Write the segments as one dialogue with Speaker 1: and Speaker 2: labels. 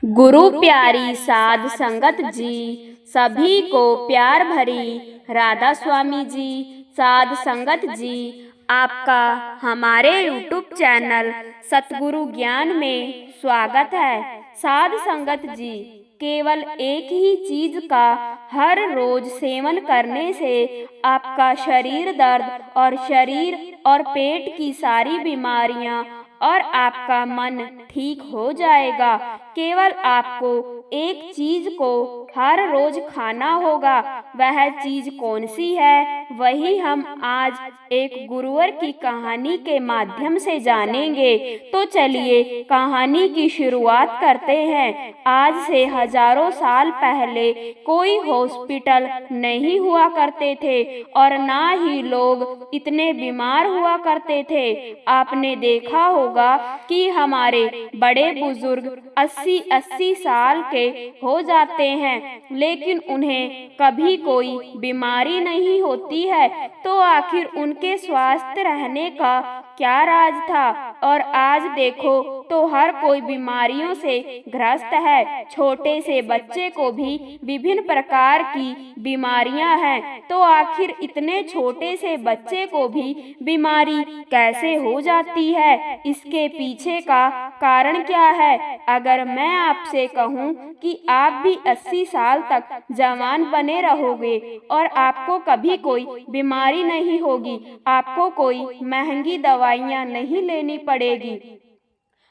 Speaker 1: गुरु प्यारी साध संगत जी, सभी को प्यार भरी राधा स्वामी जी। साध संगत जी, आपका हमारे YouTube चैनल सतगुरु ज्ञान में स्वागत है। साध संगत जी, केवल एक ही चीज का हर रोज सेवन करने से आपका शरीर दर्द और शरीर और पेट की सारी बीमारियां और आपका मन ठीक हो जाएगा। केवल आपको एक चीज को हर रोज खाना होगा। वह चीज कौन सी है, वही हम आज एक गुरुवर की कहानी के माध्यम से जानेंगे। तो चलिए कहानी की शुरुआत करते हैं। आज से हजारों साल पहले कोई हॉस्पिटल नहीं हुआ करते थे और ना ही लोग इतने बीमार हुआ करते थे। आपने देखा होगा कि हमारे बड़े बुजुर्ग 80-80 साल के हो जाते हैं, लेकिन उन्हें कभी कोई बीमारी नहीं होती है। तो आखिर उनके स्वस्थ रहने का क्या राज था? और आज देखो तो हर कोई बीमारियों से ग्रस्त है। छोटे से बच्चे को भी विभिन्न प्रकार की बीमारियां हैं। तो आखिर इतने छोटे से बच्चे को भी बीमारी कैसे हो जाती है? इसके पीछे का कारण क्या है? अगर मैं आपसे कहूं कि आप भी 80 साल तक जवान बने रहोगे और आपको कभी कोई बीमारी नहीं होगी, आपको कोई महंगी दवाइयां नहीं लेनी पड़ेगी,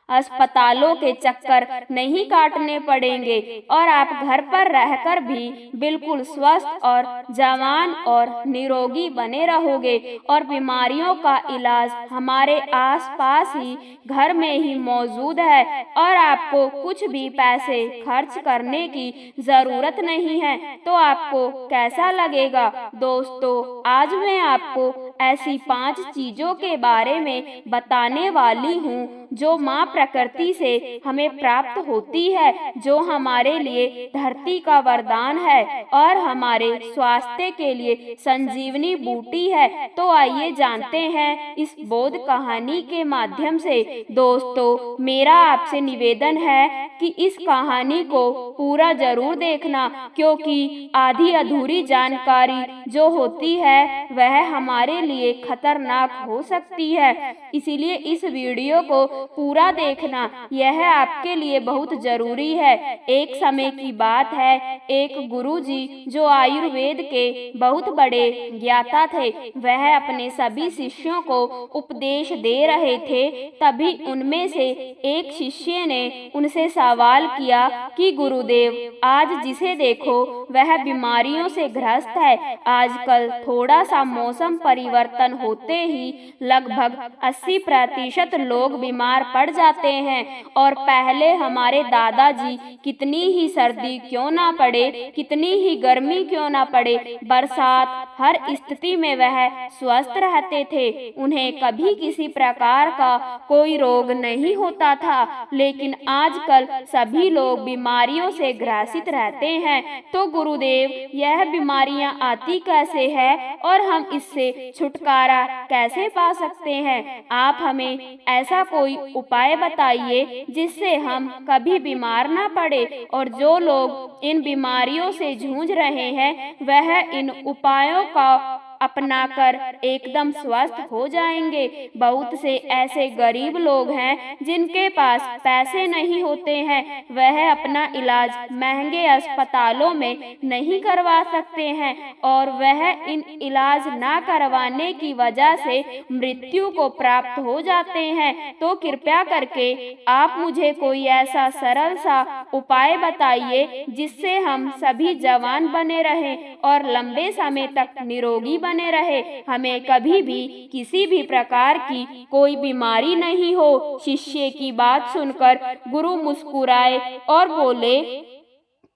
Speaker 1: अस्पतालों के चक्कर नहीं काटने पड़ेंगे और आप घर पर रहकर भी बिल्कुल स्वस्थ और जवान और निरोगी बने रहोगे। और बीमारियों का इलाज हमारे आसपास ही घर में ही मौजूद है और आपको कुछ भी पैसे खर्च करने की जरूरत नहीं है। तो आपको कैसा लगेगा? दोस्तों, आज मैं आपको ऐसी 5 चीजों के बारे में बताने वाली हूँ जो माँ प्रकृति से हमें प्राप्त होती है, जो हमारे लिए धरती का वरदान है और हमारे स्वास्थ्य के लिए संजीवनी बूटी है। तो आइए जानते हैं इस बोध कहानी के माध्यम से। दोस्तों, मेरा आपसे निवेदन है कि इस कहानी को पूरा जरूर देखना, क्योंकि आधी अधूरी जानकारी जो होती है वह हमारे लिए खतरनाक हो सकती है। इसीलिए इस वीडियो को पूरा देखना यह आपके लिए बहुत जरूरी है। एक समय की बात है, एक गुरुजी जो आयुर्वेद के बहुत बड़े ज्ञाता थे, वह अपने सभी शिष्यों को उपदेश दे रहे थे। तभी उनमें से एक शिष्य ने उनसे सवाल किया कि गुरुदेव, आज जिसे देखो वह बीमारियों से ग्रस्त है। आजकल थोड़ा सा मौसम परिवर्तन होते ही लगभग 80% लोग बीमार पड़ जाते हैं। और पहले हमारे दादाजी कितनी ही सर्दी क्यों ना पड़े, कितनी ही गर्मी क्यों ना पड़े, बरसात हर स्थिति में वह स्वस्थ रहते थे। उन्हें कभी किसी प्रकार का कोई रोग नहीं होता था। लेकिन आजकल सभी लोग बीमारियों से ग्रसित रहते हैं। तो गुरुदेव, यह बीमारियां आती कैसे है और हम इससे छुटकारा कैसे पा सकते हैं? आप हमें ऐसा कोई उपाय बताइए जिससे हम कभी बीमार ना पड़े। और जो लोग इन बीमारियों से जूझ रहे हैं वह इन उपायों का अपनाकर एकदम स्वस्थ हो जाएंगे। बहुत से ऐसे गरीब लोग हैं जिनके पास पैसे नहीं होते हैं, वह अपना इलाज महंगे अस्पतालों में नहीं करवा सकते हैं और वह इन इलाज ना करवाने की वजह से मृत्यु को प्राप्त हो जाते हैं। तो कृपया करके आप मुझे कोई ऐसा सरल सा उपाय बताइए जिससे हम सभी जवान बने रहें और लंबे समय तक निरोगी बने रहे, हमें कभी भी किसी भी प्रकार की कोई बीमारी नहीं हो। शिष्य की बात सुनकर गुरु मुस्कुराए और बोले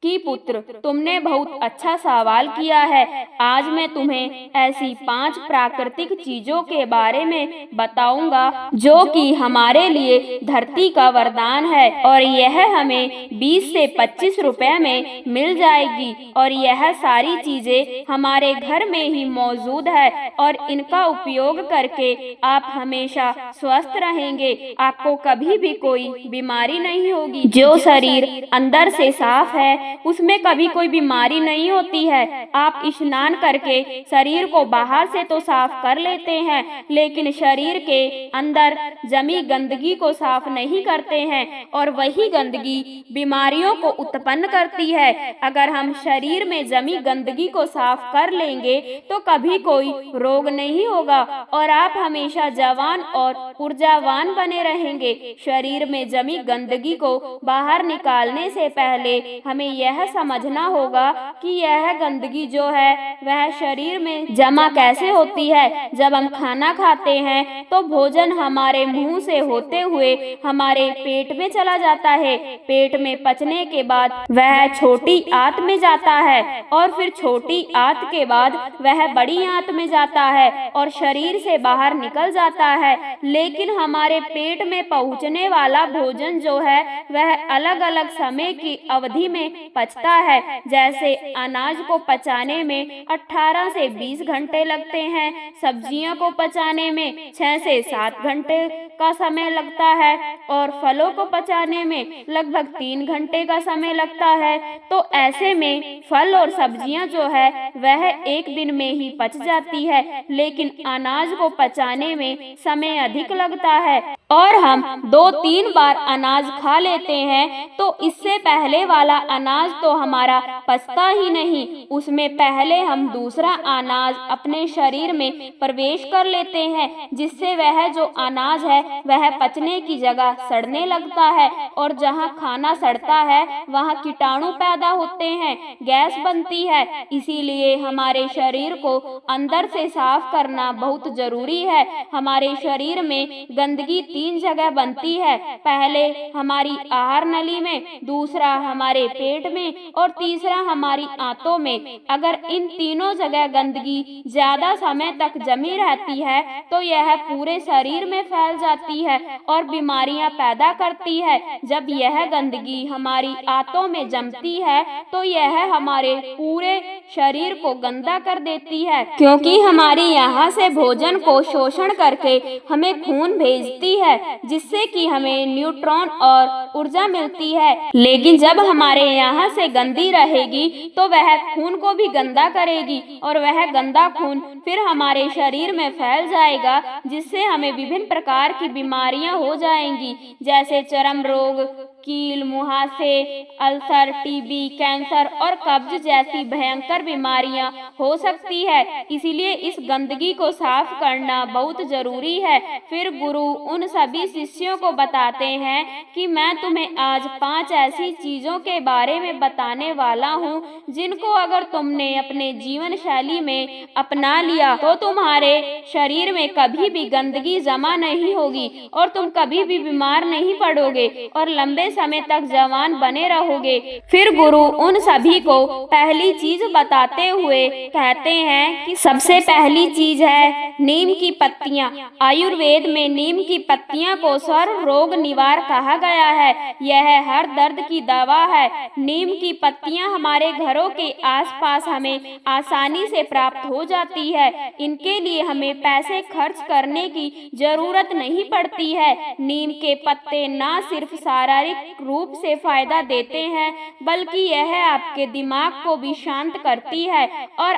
Speaker 1: कि पुत्र, तुमने बहुत अच्छा सवाल किया है। आज मैं तुम्हें ऐसी 5 प्राकृतिक चीजों के बारे में बताऊंगा जो कि हमारे लिए धरती का वरदान है और यह हमें 20 से 25 रुपए में मिल जाएगी और यह सारी चीजें हमारे घर में ही मौजूद है और इनका उपयोग करके आप हमेशा स्वस्थ रहेंगे। आपको कभी भी कोई बीमारी नहीं होगी। जो शरीर अंदर से साफ है उसमें कभी कोई बीमारी नहीं होती है। आप स्नान करके शरीर को बाहर से तो साफ कर लेते हैं, लेकिन शरीर के अंदर जमी गंदगी को साफ नहीं करते हैं और वही गंदगी बीमारियों को उत्पन्न करती है। अगर हम शरीर में जमी गंदगी को साफ कर लेंगे तो कभी कोई रोग नहीं होगा और आप हमेशा जवान और ऊर्जावान बने रहेंगे। शरीर में जमी गंदगी को बाहर निकालने से पहले हमें यह समझना होगा कि यह गंदगी जो है वह शरीर में जमा कैसे होती है। जब हम खाना खाते हैं तो भोजन हमारे मुंह से होते हुए हमारे पेट में चला जाता है। पेट में पचने के बाद वह छोटी आंत में जाता है और फिर छोटी आंत के बाद वह बड़ी आंत में जाता है और शरीर से बाहर निकल जाता है। लेकिन हमारे पेट में पहुंचने वाला भोजन जो है वह अलग अलग समय की अवधि में पचता है। जैसे अनाज को पचाने में 18 से 20 घंटे लगते हैं, सब्जियों को पचाने में 6 से 7 घंटे का समय लगता है और फलों को पचाने में लगभग 3 घंटे का समय लगता है। तो ऐसे में फल और सब्जियां जो है वह एक दिन में ही पच जाती है, लेकिन अनाज को पचाने में समय अधिक लगता है और हम 2-3 बार अनाज खा लेते हैं तो इससे पहले वाला अनाज तो हमारा पचता ही नहीं, उसमें पहले हम दूसरा अनाज अपने शरीर में प्रवेश कर लेते हैं, जिससे वह जो अनाज है वह पचने की जगह सड़ने लगता है और जहां खाना सड़ता है वहां कीटाणु पैदा होते हैं, गैस बनती है। इसीलिए हमारे शरीर को अंदर से साफ करना बहुत जरूरी है। हमारे शरीर में गंदगी 3 जगह बनती है, पहले हमारी आहार नली में, दूसरा हमारे पेट में और तीसरा हमारी आंतों में। अगर इन तीनों जगह गंदगी ज्यादा समय तक जमी रहती है तो यह पूरे शरीर में फैल जाती है और बीमारियां पैदा करती है। जब यह गंदगी हमारी आंतों में जमती है तो यह हमारे पूरे शरीर को गंदा कर देती है, क्योंकि हमारी यहाँ से भोजन को शोषण करके हमें खून भेजती है, जिससे कि हमें न्यूट्रॉन और ऊर्जा मिलती है। लेकिन जब हमारे यहाँ से गंदी रहेगी तो वह खून को भी गंदा करेगी और वह गंदा खून फिर हमारे शरीर में फैल जाएगा, जिससे हमें विभिन्न प्रकार की बीमारियां हो जाएंगी, जैसे चर्म रोग, कील, मुहासे, अल्सर, टीबी, कैंसर और कब्ज जैसी भयंकर बीमारियां हो सकती है। इसीलिए इस गंदगी को साफ करना बहुत जरूरी है। फिर गुरु उन सभी शिष्यों को बताते हैं कि मैं तुम्हें आज 5 ऐसी चीजों के बारे में बताने वाला हूँ जिनको अगर तुमने अपने जीवन शैली में अपना लिया तो तुम्हारे शरीर में कभी भी गंदगी जमा नहीं होगी और तुम कभी भी बीमार नहीं पड़ोगे और लंबे समय तक जवान बने रहोगे। फिर गुरु उन सभी को पहली चीज बताते हुए कहते हैं कि सबसे पहली चीज है नीम की पत्तियां। आयुर्वेद में नीम की पत्तियां को सर्व रोग निवार कहा गया है। यह हर दर्द की दवा है। नीम की पत्तियां हमारे घरों के आसपास हमें आसानी से प्राप्त हो जाती है। इनके लिए हमें पैसे खर्च करने की जरूरत नहीं पड़ती है। नीम के पत्ते न सिर्फ शारीरिक रूप से फायदा देते हैं, बल्कि यह आपके दिमाग को भी शांत करती है और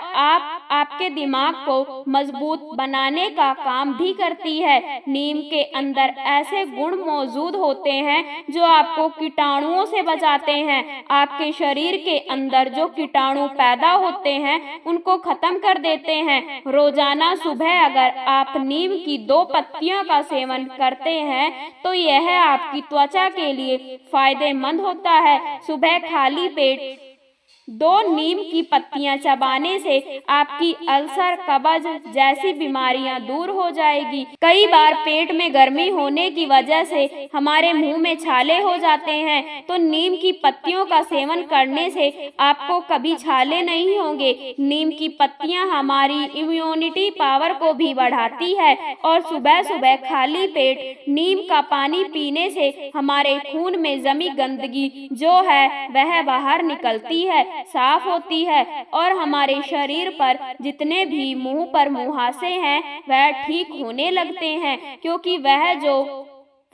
Speaker 1: आपके दिमाग को मजबूत बनाने का काम भी करती है। नीम के अंदर ऐसे गुण मौजूद होते हैं जो आपको कीटाणुओं से बचाते हैं। आपके शरीर के अंदर जो कीटाणु पैदा होते हैं उनको खत्म कर देते हैं। रोजाना सुबह अगर आप नीम की 2 पत्तियों का सेवन करते हैं तो यह आपकी त्वचा के लिए फायदेमंद होता है। सुबह खाली पेट 2 नीम की पत्तियां चबाने से आपकी अल्सर, कब्ज जैसी बीमारियां दूर हो जाएगी। कई बार पेट में गर्मी होने की वजह से हमारे मुंह में छाले हो जाते हैं, तो नीम की पत्तियों का सेवन करने से आपको कभी छाले नहीं होंगे। नीम की पत्तियां हमारी इम्यूनिटी पावर को भी बढ़ाती है और सुबह सुबह खाली पेट नीम का पानी पीने से हमारे खून में जमी गंदगी जो है वह बाहर निकलती है, साफ होती है और हमारे शरीर पर जितने भी मुंह पर मुहासे हैं वह ठीक होने लगते हैं, क्योंकि वह जो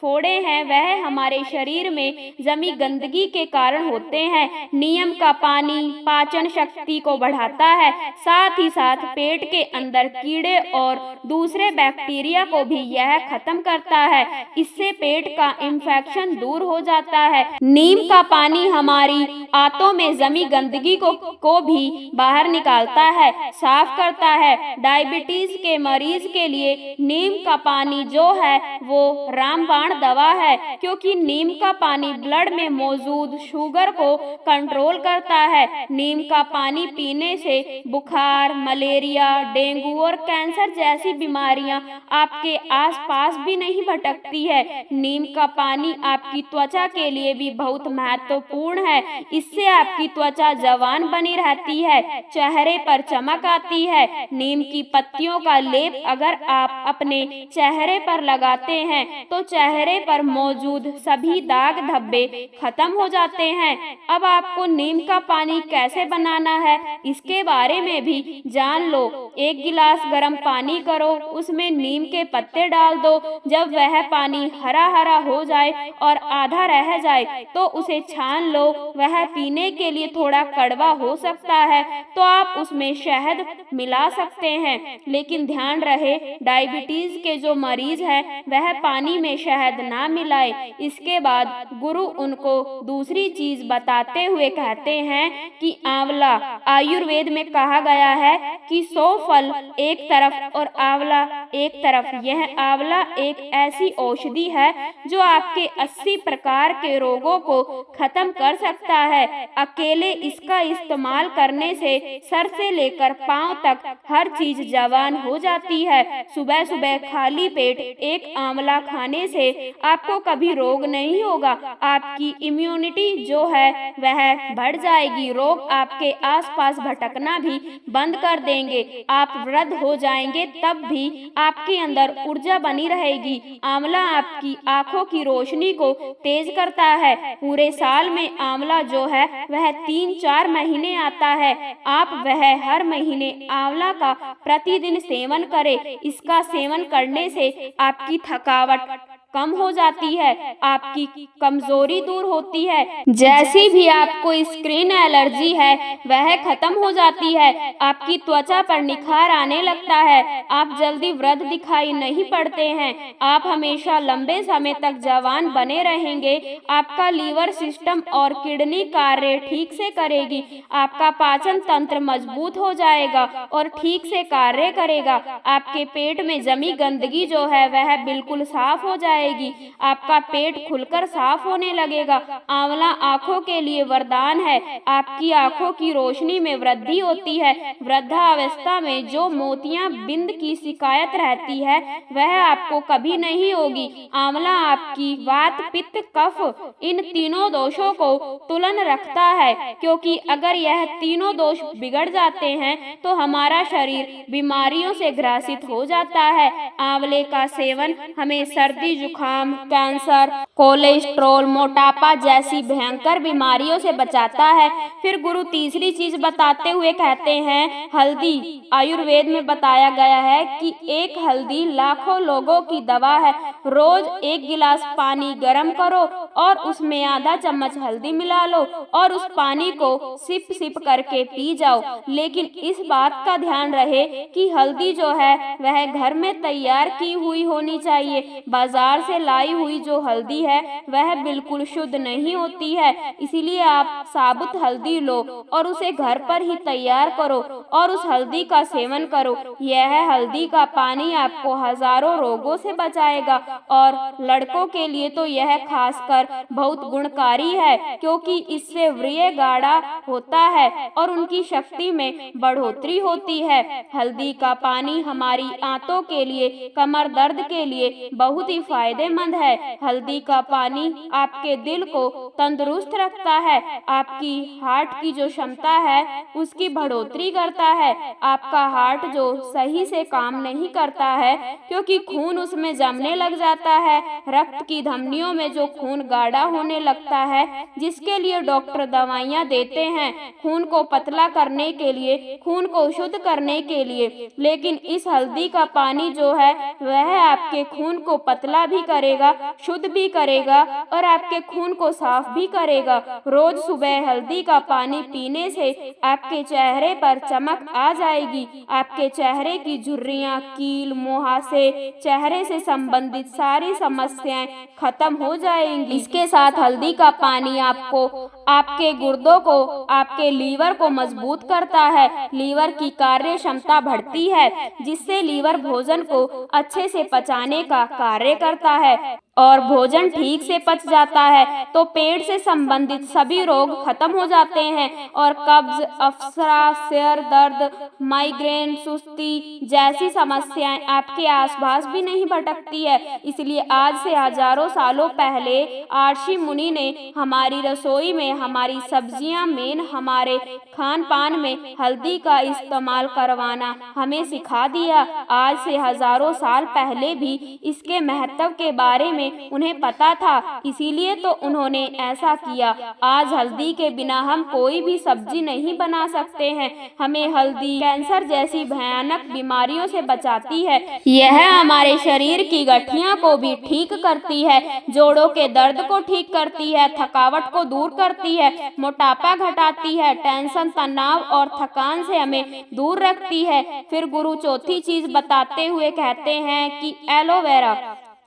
Speaker 1: फोड़े हैं वह हमारे शरीर में जमी गंदगी के कारण होते हैं। नीम का पानी पाचन शक्ति को बढ़ाता है, साथ ही साथ पेट के अंदर कीड़े और दूसरे बैक्टीरिया को भी यह खत्म करता है। इससे पेट का इंफेक्शन दूर हो जाता है। नीम का पानी हमारी आंतों में जमी गंदगी को भी बाहर निकालता है, साफ करता है। डायबिटीज के मरीज के लिए नीम का पानी जो है वो रामबाण दवा है, क्योंकि नीम का पानी ब्लड में मौजूद शुगर को कंट्रोल करता है। नीम का पानी पीने से बुखार, मलेरिया, डेंगू और कैंसर जैसी बीमारियां आपके आसपास भी नहीं भटकती है। नीम का पानी आपकी त्वचा के लिए भी बहुत महत्वपूर्ण है। इससे आपकी त्वचा जवान बनी रहती है, चेहरे पर चमक आती है। नीम की पत्तियों का लेप अगर आप अपने चेहरे पर लगाते हैं तो चेहरे पर मौजूद सभी दाग धब्बे खत्म हो जाते हैं। अब आपको नीम का पानी कैसे बनाना है इसके बारे में भी जान लो। 1 गिलास गर्म पानी करो, उसमें नीम के पत्ते डाल दो। जब वह पानी हरा हरा हो जाए और आधा रह जाए तो उसे छान लो। वह पीने के लिए थोड़ा कड़वा हो सकता है तो आप उसमें शहद मिला सकते हैं, लेकिन ध्यान रहे डायबिटीज के जो मरीज हैं वह पानी में शहद ना मिलाए। इसके बाद गुरु उनको दूसरी चीज बताते हुए कहते हैं कि आंवला, आयुर्वेद में कहा गया है कि 100 फल एक तरफ और आंवला एक तरफ। यह आंवला एक ऐसी औषधि है जो आपके 80 प्रकार के रोगों को खत्म कर सकता है। अकेले इसका इस्तेमाल करने से सर से लेकर पांव तक हर चीज जवान हो जाती है। सुबह सुबह खाली पेट एक आंवला खाने से आपको कभी रोग नहीं होगा। आपकी इम्यूनिटी जो है वह बढ़ जाएगी। रोग आपके आसपास भटकना भी बंद कर देंगे। आप वृद्ध हो जाएंगे तब भी आपके अंदर ऊर्जा बनी रहेगी। आंवला आपकी आंखों की रोशनी को तेज करता है। पूरे साल में आंवला जो है वह 3-4 महीने आता है। आप वह हर महीने आंवला का प्रतिदिन सेवन करें। इसका सेवन करने से आपकी थकावट कम हो जाती है, आपकी कमजोरी दूर होती है। जैसी भी आपको स्किन एलर्जी है वह खत्म हो जाती है। आपकी त्वचा पर निखार आने लगता है। आप जल्दी वृद्ध दिखाई नहीं पड़ते हैं। आप हमेशा लंबे समय तक जवान बने रहेंगे। आपका लीवर सिस्टम और किडनी कार्य ठीक से करेगी। आपका पाचन तंत्र मजबूत हो जाएगा और ठीक से कार्य करेगा। आपके पेट में जमी गंदगी जो है वह बिल्कुल साफ हो जाएगी। आपका पेट खुलकर साफ होने लगेगा। आंवला आंखों के लिए वरदान है। आपकी आंखों की रोशनी में वृद्धि होती है। वृद्धावस्था में जो मोतियां बिंद की शिकायत रहती है वह आपको कभी नहीं होगी। आंवला आपकी वात, पित्त, कफ इन तीनों दोषों को तुलन रखता है, क्योंकि अगर यह तीनों दोष बिगड़ जाते हैं तो हमारा शरीर बीमारियों से ग्रसित हो जाता है। आंवले का सेवन हमें सर्दी, जुकाम, कैंसर, कोलेस्ट्रॉल, मोटापा जैसी भयंकर बीमारियों से बचाता है। फिर गुरु तीसरी चीज बताते हुए कहते हैं हल्दी। आयुर्वेद में बताया गया है कि एक हल्दी लाखों लोगों की दवा है। रोज 1 गिलास पानी गर्म करो और उसमें आधा चम्मच हल्दी मिला लो और उस पानी को सिप सिप करके पी जाओ। लेकिन इस बात का ध्यान रहे कि हल्दी जो है वह घर में तैयार की हुई होनी चाहिए। बाजार से लाई हुई जो हल्दी है वह बिल्कुल शुद्ध नहीं होती है। इसीलिए आप साबुत हल्दी लो और उसे घर पर ही तैयार करो और उस हल्दी का सेवन करो। यह हल्दी का पानी आपको हजारों रोगों से बचाएगा और लड़कों के लिए तो यह खासकर बहुत गुणकारी है, क्योंकि इससे वीर्य गाढ़ा होता है और उनकी शक्ति में बढ़ोतरी होती है। हल्दी का पानी हमारी आंतों के लिए, कमर दर्द के लिए बहुत ही फायदेमंद है। हल्दी का पानी आपके दिल को तंदुरुस्त रखता है, आपकी हार्ट की जो क्षमता है उसकी बढ़ोतरी करता है। आपका हार्ट जो सही से काम नहीं करता है क्योंकि खून उसमें जमने लग जाता है, रक्त की धमनियों में जो खून गाढ़ा होने लगता है, जिसके लिए डॉक्टर दवाइयाँ देते हैं खून को पतला करने के लिए, खून को शुद्ध करने के लिए। लेकिन इस हल्दी का पानी जो है वह आपके खून को पतला भी करेगा, शुद्ध भी करेगा और आपके खून को साफ भी करेगा। रोज सुबह हल्दी का पानी पीने से आपके चेहरे पर चमक आ जाएगी। आपके चेहरे की झुर्रियां, कील, मुहासे, चेहरे से संबंधित सारी समस्याएं खत्म हो जाएंगी। इसके साथ हल्दी का पानी आपको, आपके गुर्दों को, आपके लीवर को मजबूत करता है। लीवर की कार्य क्षमता बढ़ती है, जिससे लीवर भोजन को अच्छे से पचाने का कार्य करता है और भोजन ठीक से पच जाता है तो पेट से संबंधित सभी रोग खत्म हो जाते हैं और कब्ज, अफसरा, सिर दर्द, माइग्रेन, सुस्ती जैसी समस्याएं आपके आसपास भी नहीं भटकती है। इसलिए आज से हजारों सालों पहले आर्षि मुनि ने हमारी रसोई में, हमारी सब्जियां मेन, हमारे खान पान में हल्दी का इस्तेमाल करवाना हमें सिखा दिया। आज से हजारों साल पहले भी इसके महत्व के बारे में उन्हें पता था, इसीलिए तो उन्होंने ऐसा किया। आज हल्दी के बिना हम कोई भी सब्जी नहीं बना सकते हैं। हमें हल्दी कैंसर जैसी भयानक बीमारियों से बचाती है। यह हमारे शरीर की गठिया को भी ठीक करती है, जोड़ों के दर्द को ठीक करती है, थकावट को दूर करती है, मोटापा घटाती है, टेंशन, तनाव और थकान से हमें दूर रखती है। फिर गुरु चौथी चीज बताते हुए कहते हैं कि एलोवेरा।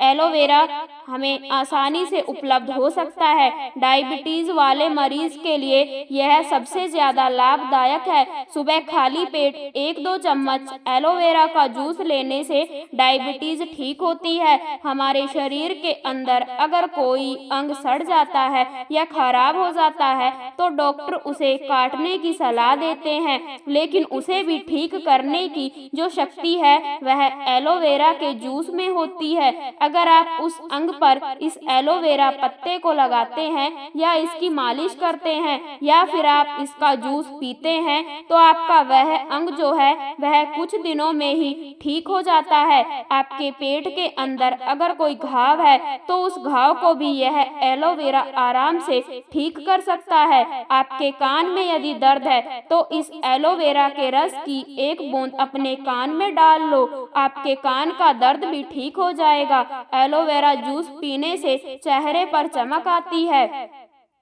Speaker 1: एलोवेरा हमें आसानी से उपलब्ध हो सकता है। डायबिटीज वाले मरीज के लिए यह सबसे ज्यादा लाभदायक है। सुबह खाली पेट 1-2 चम्मच एलोवेरा का जूस लेने से डायबिटीज ठीक होती है। हमारे शरीर के अंदर अगर कोई अंग सड़ जाता है या खराब हो जाता है तो डॉक्टर उसे काटने की सलाह देते हैं, लेकिन उसे भी ठीक करने की जो शक्ति है वह एलोवेरा के जूस में होती है। अगर आप उस अंग पर इस एलोवेरा पत्ते को लगाते हैं या इसकी मालिश करते हैं या फिर आप इसका जूस पीते हैं तो आपका वह अंग जो है वह कुछ दिनों में ही ठीक हो जाता है। आपके पेट के अंदर अगर कोई घाव है तो उस घाव को भी यह एलोवेरा आराम से ठीक कर सकता है। आपके कान में यदि दर्द है तो इस एलोवेरा के रस की 1 बूंद अपने कान में डाल लो, आपके कान का दर्द भी ठीक हो जाएगा। एलोवेरा जूस पीने से चेहरे पर चमक आती है।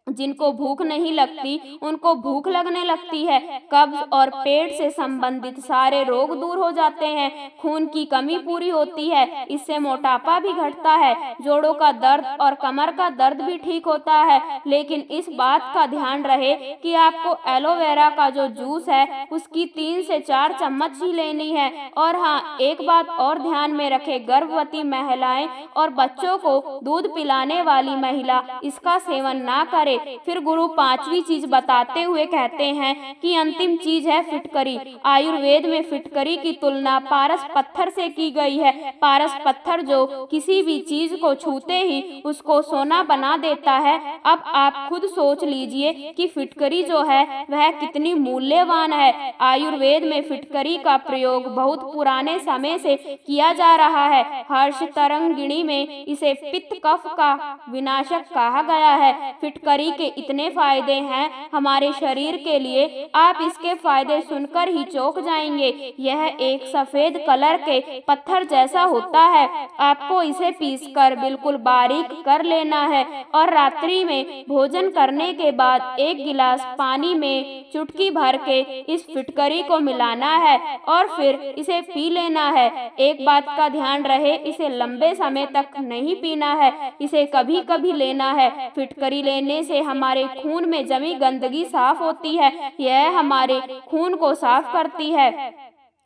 Speaker 1: जिनको भूख नहीं लगती उनको भूख लगने लगती है। कब्ज और पेट से संबंधित सारे रोग दूर हो जाते हैं। खून की कमी पूरी होती है, इससे मोटापा भी घटता है। जोड़ों का दर्द और कमर का दर्द भी ठीक होता है। लेकिन इस बात का ध्यान रहे कि आपको एलोवेरा का जो जूस है उसकी 3 से 4 चम्मच ही लेनी है। और हाँ, एक बात और ध्यान में रखे, गर्भवती महिलाएं और बच्चों को दूध पिलाने वाली महिला इसका सेवन ना करे। फिर गुरु 5वीं चीज बताते हुए कहते हैं कि अंतिम चीज है फिटकरी। आयुर्वेद में फिटकरी की तुलना पारस पत्थर से की गई है। पारस पत्थर जो किसी भी चीज को छूते ही उसको सोना बना देता है। अब आप खुद सोच लीजिए कि फिटकरी जो है वह कितनी मूल्यवान है। आयुर्वेद में फिटकरी का प्रयोग बहुत पुराने समय से किया जा रहा है। हर्ष तरंगिणी में इसे पित्त कफ का विनाशक कहा गया है। फिटकरी फिटकरी के इतने फायदे हैं हमारे शरीर के लिए, आप इसके फायदे सुनकर ही चौंक जाएंगे। यह एक सफेद कलर के पत्थर जैसा होता है। आपको इसे पीसकर बिल्कुल बारीक कर लेना है और रात्रि में भोजन करने के बाद 1 गिलास पानी में चुटकी भर के इस फिटकरी को मिलाना है और फिर इसे पी लेना है। एक बात का ध्यान रहे, इसे लंबे समय तक नहीं पीना है, इसे कभी कभी लेना है। फिटकरी लेने से हमारे खून में जमी गंदगी साफ होती है। यह हमारे खून को साफ करती है।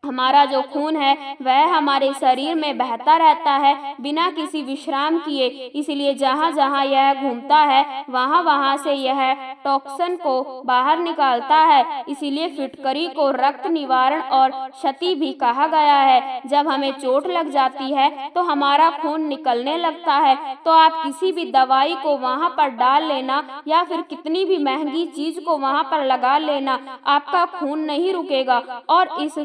Speaker 1: हमारा जो खून है वह हमारे शरीर में बहता रहता है बिना किसी विश्राम किए, इसलिए जहाँ जहाँ यह घूमता है वहाँ वहाँ से यह टॉक्सिन को बाहर निकालता है। इसीलिए फिटकरी को रक्त निवारण और क्षति भी कहा गया है। जब हमें चोट लग जाती है तो हमारा खून निकलने लगता है, तो आप किसी भी दवाई को वहाँ पर डाल लेना या फिर कितनी भी महंगी चीज को वहाँ पर लगा लेना, आपका खून नहीं रुकेगा। और इस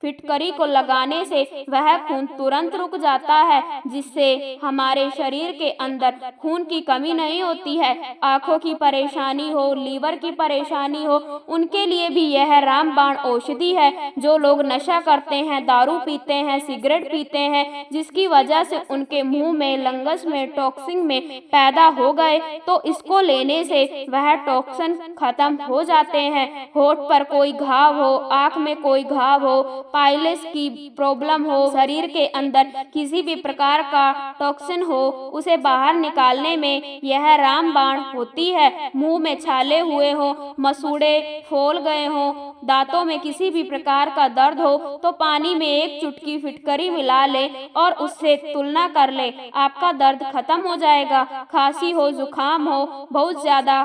Speaker 1: फिटकरी को लगाने से वह खून तुरंत रुक जाता है, जिससे हमारे शरीर के अंदर खून की कमी नहीं होती है। आंखों की परेशानी हो, लीवर की परेशानी हो, उनके लिए भी यह रामबाण औषधि है। जो लोग नशा करते हैं, दारू पीते हैं, सिगरेट पीते हैं, जिसकी वजह से उनके मुंह में, लंगस में टॉक्सिन में पैदा हो गए, तो इसको लेने से वह टॉक्सिन खत्म हो जाते हैं। होठ पर कोई घाव हो, आंख में कोई घाव हो, पाइल्स की प्रॉब्लम हो, शरीर के अंदर किसी भी प्रकार का टॉक्सिन हो, उसे बाहर निकालने में यह रामबाण होती है। मुंह में छाले हुए हो, मसूड़े फूल गए हो, दांतों में किसी भी प्रकार का दर्द हो, तो पानी में 1 चुटकी फिटकरी मिला ले और उससे तुलना कर ले, आपका दर्द खत्म हो जाएगा। खांसी हो, जुकाम हो, बहुत ज्यादा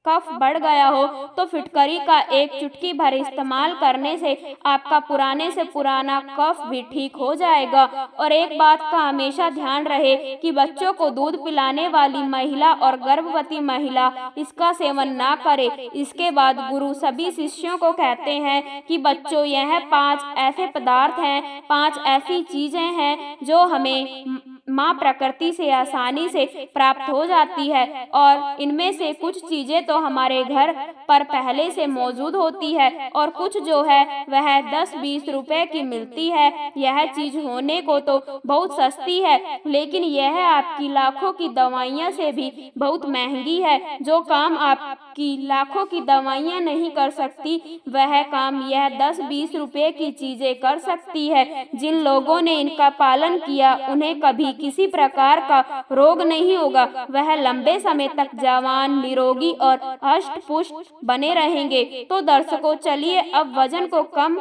Speaker 1: कफ बढ़ गया हो, तो फिटकरी का 1 चुटकी भर इस्तेमाल करने से आपका पुराने से पुराना कफ भी ठीक हो जाएगा। और एक बात का हमेशा ध्यान रहे कि बच्चों को दूध पिलाने वाली महिला और गर्भवती महिला इसका सेवन ना करे। इसके बाद गुरु सभी शिष्यों को कहते हैं कि बच्चों, यह 5 ऐसे पदार्थ हैं, 5 ऐसी चीजें हैं जो हमें माँ प्रकृति से आसानी से प्राप्त हो जाती है, और इनमें से कुछ चीजें तो हमारे घर पर पहले से मौजूद होती है और कुछ जो है वह 10-20 रुपए की मिलती है। यह चीज होने को तो बहुत सस्ती है, लेकिन यह आपकी लाखों की दवाइयाँ से भी बहुत महंगी है। जो काम आपकी लाखों की दवाइयाँ नहीं कर सकती, वह काम यह 10-20 रुपए की चीजें कर सकती है। जिन लोगों ने इनका पालन किया, उन्हें कभी किसी प्रकार का रोग नहीं होगा। वह लंबे समय तक जवान, निरोगी और हष्ट पुष्ट बने रहेंगे। तो दर्शकों, चलिए अब वजन को कम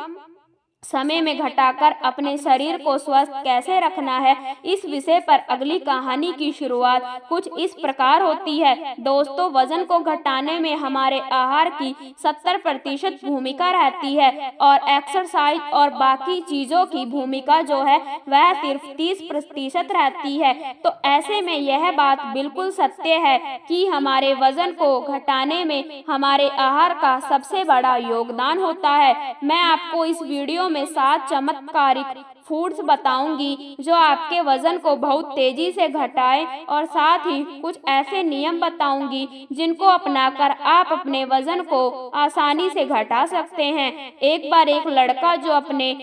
Speaker 1: समय में घटाकर अपने शरीर को स्वस्थ कैसे रखना है, इस विषय पर अगली कहानी की शुरुआत कुछ इस प्रकार होती है। दोस्तों, वजन को घटाने में हमारे आहार की 70% भूमिका रहती है और एक्सरसाइज और बाकी चीजों की भूमिका जो है वह सिर्फ 30% रहती है। तो ऐसे में यह बात बिल्कुल सत्य है कि हमारे वजन को घटाने में हमारे आहार का सबसे बड़ा योगदान होता है। मैं आपको इस वीडियो में 7 चमत्कारिक फूड्स बताऊंगी जो आपके वजन को बहुत तेजी से घटाएं, और साथ ही कुछ ऐसे नियम बताऊंगी जिनको अपनाकर आप अपने वजन को आसानी से घटा सकते हैं। एक बार एक लड़का जो अपने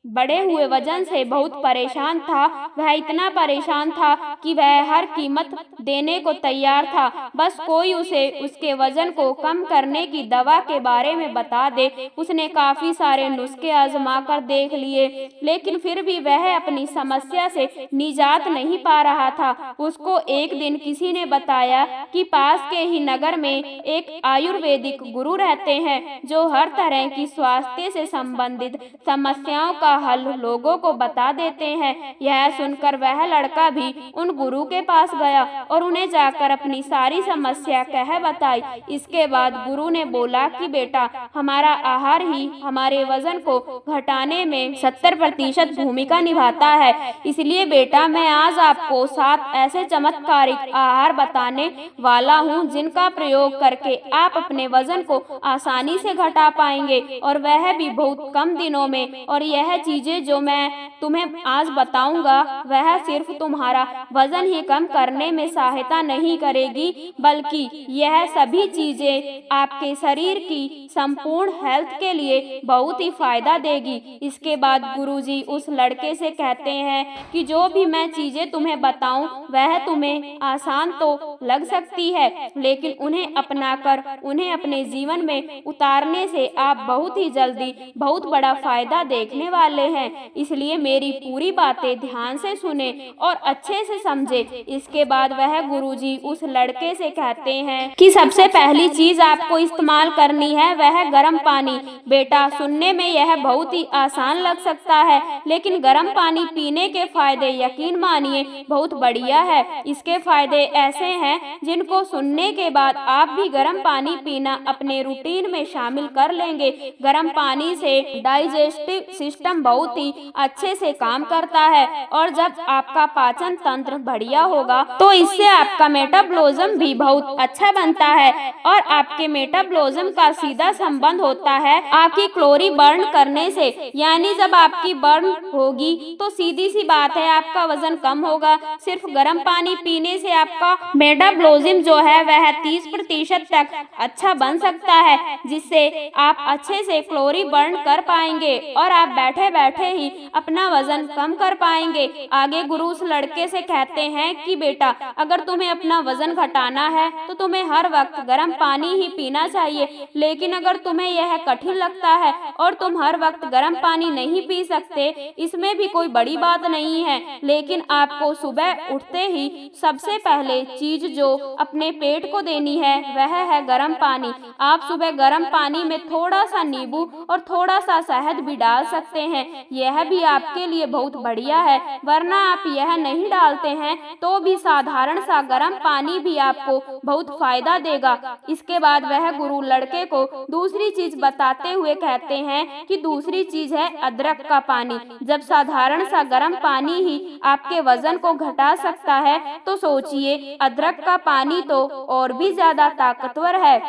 Speaker 1: बढ़े हुए वजन से बहुत परेशान था, वह इतना परेशान था कि वह हर कीमत देने को तैयार था, बस कोई उसे उसके वजन को कम करने की दवा के बारे में बता दे। उसने काफी सारे नुस्खे आजमा कर देख लिए, लेकिन फिर भी वह अपनी समस्या से निजात नहीं पा रहा था। उसको एक दिन किसी ने बताया कि पास के ही नगर में एक आयुर्वेदिक गुरु रहते हैं जो हर तरह की स्वास्थ्य से संबंधित समस्याओं का हल लोगों को बता देते हैं। यह सुनकर वह लड़का भी उन गुरु के पास गया और उन्हें जाकर अपनी सारी समस्या कह बताई। इसके बाद गुरु ने बोला कि बेटा, हमारा आहार ही हमारे वजन को घटाने में 70% भूमिका निभाता है। इसलिए बेटा, मैं आज आपको 7 ऐसे चमत्कारिक आहार बताने वाला हूँ जिनका प्रयोग करके आप अपने वजन को आसानी से घटा पाएंगे, और वह भी बहुत कम दिनों में। और यह चीजें जो मैं तुम्हें आज बताऊंगा वह सिर्फ तुम्हारा वजन ही कम करने में सहायता नहीं करेगी, बल्कि यह सभी चीजें आपके शरीर की संपूर्ण हेल्थ के लिए बहुत ही फायदा देगी। इसके बाद गुरुजी उस लड़के से कहते हैं कि जो भी मैं चीजें तुम्हें बताऊं वह तुम्हें आसान तो लग सकती है, लेकिन उन्हें अपनाकर उन्हें अपने जीवन में उतारने से आप बहुत ही जल्दी बहुत बड़ा फायदा देखने वाले हैं। इसलिए मेरी पूरी बातें ध्यान से सुने और अच्छे से समझे। इसके बाद वह गुरुजी उस लड़के से कहते हैं कि सबसे पहली चीज आपको इस्तेमाल करनी है वह गर्म पानी। बेटा, सुनने में यह बहुत ही आसान लग सकता है, लेकिन गर्म पानी पीने के फायदे यकीन मानिए बहुत बढ़िया है। इसके फायदे ऐसे हैं जिनको सुनने के बाद आप भी गर्म पानी पीना अपने रूटीन में शामिल कर लेंगे। गर्म पानी से डाइजेस्टिव सिस्टम बहुत ही अच्छे से काम करता है, और जब आपका पाचन तंत्र बढ़िया होगा तो इससे आपका मेटाबॉलिज्म भी बहुत अच्छा बनता है, और आपके मेटाबॉलिज्म का सीधा संबंध होता है आपकी कैलोरी बर्न करने से। यानी जब आपकी बर्न होगी तो सीधी सी बात है आपका वजन कम होगा। सिर्फ गर्म पानी पीने से आपका मेटाबॉलिज्म जो है वह 30% तक अच्छा बन सकता है, जिससे आप अच्छे से कैलोरी बर्न कर पाएंगे और आप बैठे बैठे ही अपना वजन कम कर पाएंगे। आगे गुरु उस लड़के से कहते हैं कि बेटा, अगर तुम्हें अपना वजन घटाना है तो तुम्हें हर वक्त गर्म पानी ही पीना चाहिए, लेकिन अगर तुम्हें यह कठिन लगता है और तुम हर वक्त गर्म पानी नहीं पी सकते, इसमें भी कोई बड़ी बात नहीं है। लेकिन आपको सुबह उठते ही सबसे पहले चीज जो अपने पेट को देनी है वह है गर्म पानी। आप सुबह गर्म पानी में थोड़ा सा नींबू और थोड़ा सा शहद भी डाल सकते हैं, यह भी आपके लिए बहुत बढ़िया है। वरना आप यह नहीं डालते हैं तो भी साधारण सा गर्म पानी भी आपको बहुत फायदा देगा। इसके बाद वह गुरु लड़के को दूसरी चीज बताते हुए कहते हैं कि दूसरी चीज है अदरक का पानी। जब साधारण सा गर्म पानी ही आपके वजन को घटा सकता है तो सोचिए अदरक का पानी तो और भी ज्यादा ताकतवर है।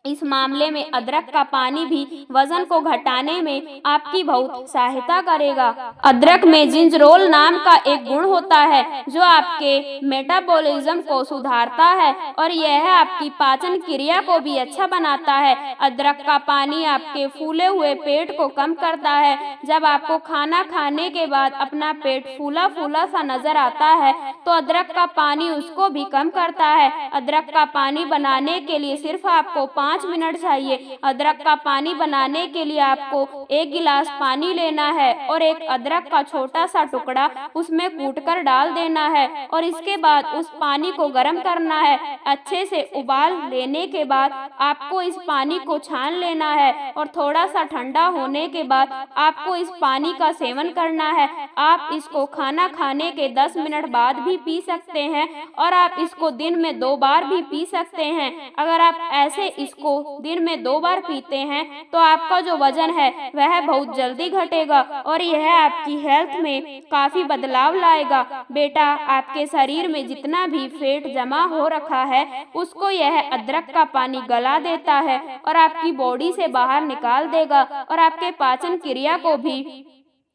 Speaker 1: इस मामले में अदरक का पानी भी वजन को घटाने में आपकी बहुत सहायता करेगा। अदरक में जिंजरोल नाम का एक गुण होता है जो आपके मेटाबॉलिज्म को सुधारता है, और यह आपकी पाचन क्रिया को भी अच्छा बनाता है। अदरक का पानी आपके फूले हुए पेट को कम करता है। जब आपको खाना खाने के बाद अपना पेट फूला फूला सा नजर आता है तो अदरक का पानी उसको भी कम करता है। अदरक का पानी बनाने के लिए सिर्फ आपको 5 मिनट चाहिए। अदरक का पानी बनाने के लिए आपको 1 गिलास पानी लेना है और एक अदरक का छोटा सा टुकड़ा उसमें कूटकर डाल देना है, और इसके बाद उस पानी को गर्म करना है। अच्छे से उबाल लेने के बाद आपको इस पानी को छान लेना है, और थोड़ा सा ठंडा होने के बाद आपको इस पानी का सेवन करना है। आप इसको खाना खाने के 10 मिनट बाद भी पी सकते हैं, और आप इसको दिन में 2 बार भी पी सकते हैं। अगर आप ऐसे इसको दिन में 2 बार पीते हैं तो आपका जो वजन है वह बहुत जल्दी घटेगा, और यह आपकी हेल्थ में काफी बदलाव लाएगा। बेटा, आपके शरीर में जितना भी फैट जमा हो रखा है उसको यह अदरक का पानी गला देता है और आपकी बॉडी से बाहर निकाल देगा, और आपके पाचन क्रिया को भी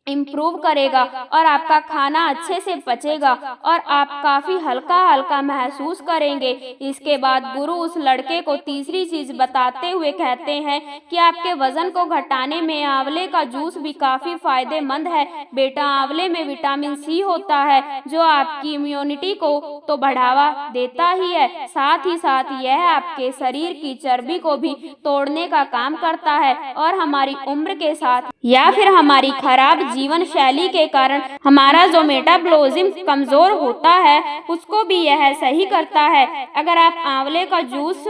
Speaker 1: इम्प्रूव करेगा, और आपका खाना अच्छे से पचेगा और आप काफी हल्का हल्का महसूस करेंगे। इसके बाद गुरु उस लड़के को तीसरी चीज बताते हुए कहते हैं कि आपके वजन को घटाने में आंवले का जूस भी काफी फायदेमंद है। बेटा, आंवले में विटामिन सी होता है जो आपकी इम्यूनिटी को तो बढ़ावा देता ही है, साथ ही साथ यह आपके शरीर की चर्बी को भी तोड़ने का काम करता है, और हमारी उम्र के साथ या फिर हमारी खराब जीवन शैली के कारण हमारा जो मेटाबॉलिज्म कमजोर होता है उसको भी यह सही करता है। अगर आप आंवले का जूस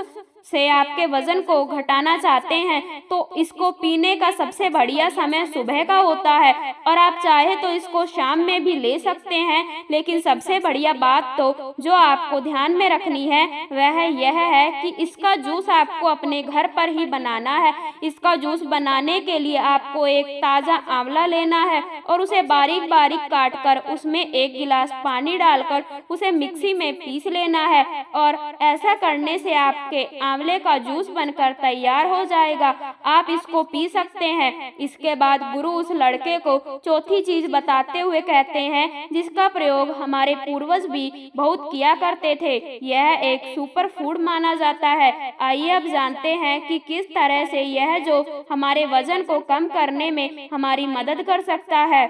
Speaker 1: से आपके वजन को घटाना चाहते हैं तो इसको पीने का सबसे बढ़िया समय सुबह का होता है, और आप चाहे तो इसको शाम में भी ले सकते हैं। लेकिन सबसे बढ़िया बात तो जो आपको ध्यान में रखनी है वह यह है कि इसका जूस आपको अपने घर पर ही बनाना है। इसका जूस बनाने के लिए आपको एक ताज़ा आंवला लेना है और उसे बारीक बारीक काट कर उसमें 1 गिलास पानी डालकर उसे मिक्सी में पीस लेना है, और ऐसा करने से आपके आंवले का जूस बनकर तैयार हो जाएगा। आप इसको पी सकते हैं। इसके बाद गुरु उस लड़के को चौथी चीज बताते हुए कहते हैं, जिसका प्रयोग हमारे पूर्वज भी बहुत किया करते थे। यह एक सुपर फूड माना जाता है। आइए अब जानते हैं कि किस तरह से यह जो हमारे वजन को कम करने में हमारी मदद कर सकता है।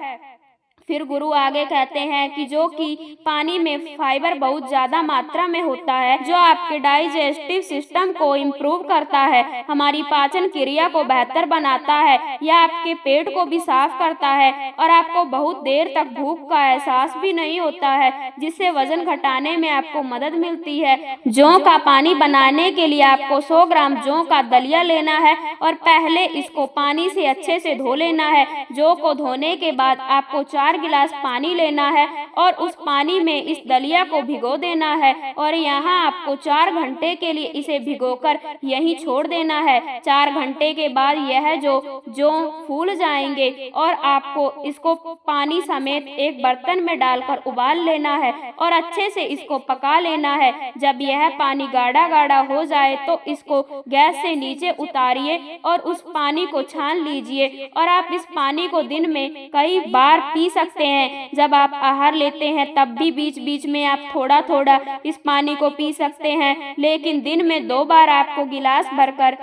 Speaker 1: फिर गुरु आगे कहते हैं कि जो कि पानी में फाइबर बहुत ज्यादा मात्रा में होता है, जो आपके डाइजेस्टिव सिस्टम को इम्प्रूव करता है, हमारी पाचन क्रिया को बेहतर बनाता है, यह आपके पेट को भी साफ करता है और आपको बहुत देर तक भूख का एहसास भी नहीं होता है, जिससे वजन घटाने में आपको मदद मिलती है। जौ का पानी बनाने के लिए आपको 100 ग्राम जौ का दलिया लेना है और पहले इसको पानी से अच्छे से धो लेना है। जौ को धोने के बाद आपको 4 गिलास पानी लेना है और उस पानी में इस दलिया को भिगो देना है और यहाँ आपको 4 घंटे के लिए इसे भिगोकर यहीं छोड़ देना है। 4 घंटे के बाद यह जो फूल जाएंगे और आपको इसको पानी समेत एक बर्तन में डालकर उबाल लेना है और अच्छे से इसको पका लेना है। जब यह पानी गाढ़ा गाढ़ा हो जाए तो इसको गैस से नीचे उतारिए और उस पानी को छान लीजिए और आप इस पानी को दिन में कई बार पी सकते हैं। जब आप आहार लेते हैं तब भी बीच बीच में आप थोड़ा थोड़ा इस पानी को पी सकते हैं, लेकिन दिन में 2 बार आपको गिलास भरकर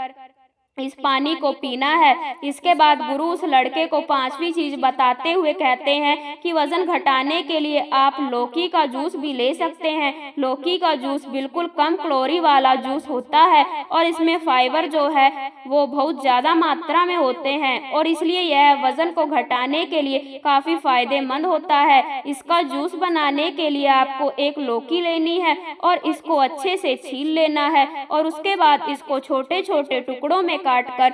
Speaker 1: इस पानी को पीना है। इसके बाद गुरु उस लड़के को 5वीं चीज बताते हुए कहते हैं कि वजन घटाने के लिए आप लौकी का जूस भी ले सकते हैं। लौकी का जूस बिल्कुल कम कैलोरी वाला जूस होता है और इसमें फाइबर जो है वो बहुत ज्यादा मात्रा में होते हैं और इसलिए यह वजन को घटाने के लिए काफी फायदेमंद होता है। इसका जूस बनाने के लिए आपको एक लौकी लेनी है और इसको अच्छे से छील लेना है और उसके बाद इसको छोटे छोटे टुकड़ों में काटकर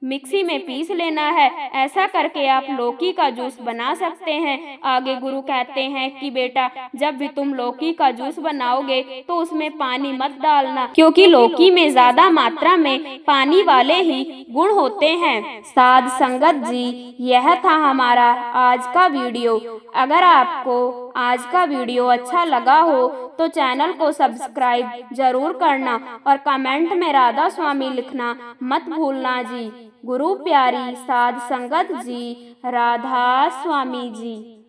Speaker 1: मिक्सी में पीस लेना है। ऐसा करके आप लौकी का जूस बना सकते हैं। आगे गुरु कहते हैं कि बेटा, जब भी तुम लौकी का जूस बनाओगे तो उसमें पानी मत डालना, क्योंकि लौकी में ज्यादा मात्रा में पानी वाले ही गुण होते हैं। साध संगत जी, यह था हमारा आज का वीडियो। अगर आपको आज का वीडियो अच्छा लगा हो तो चैनल को सब्सक्राइब जरूर करना और कमेंट में राधा स्वामी लिखना मत भूलना जी। गुरु प्यारी साध संगत जी, राधा स्वामी जी।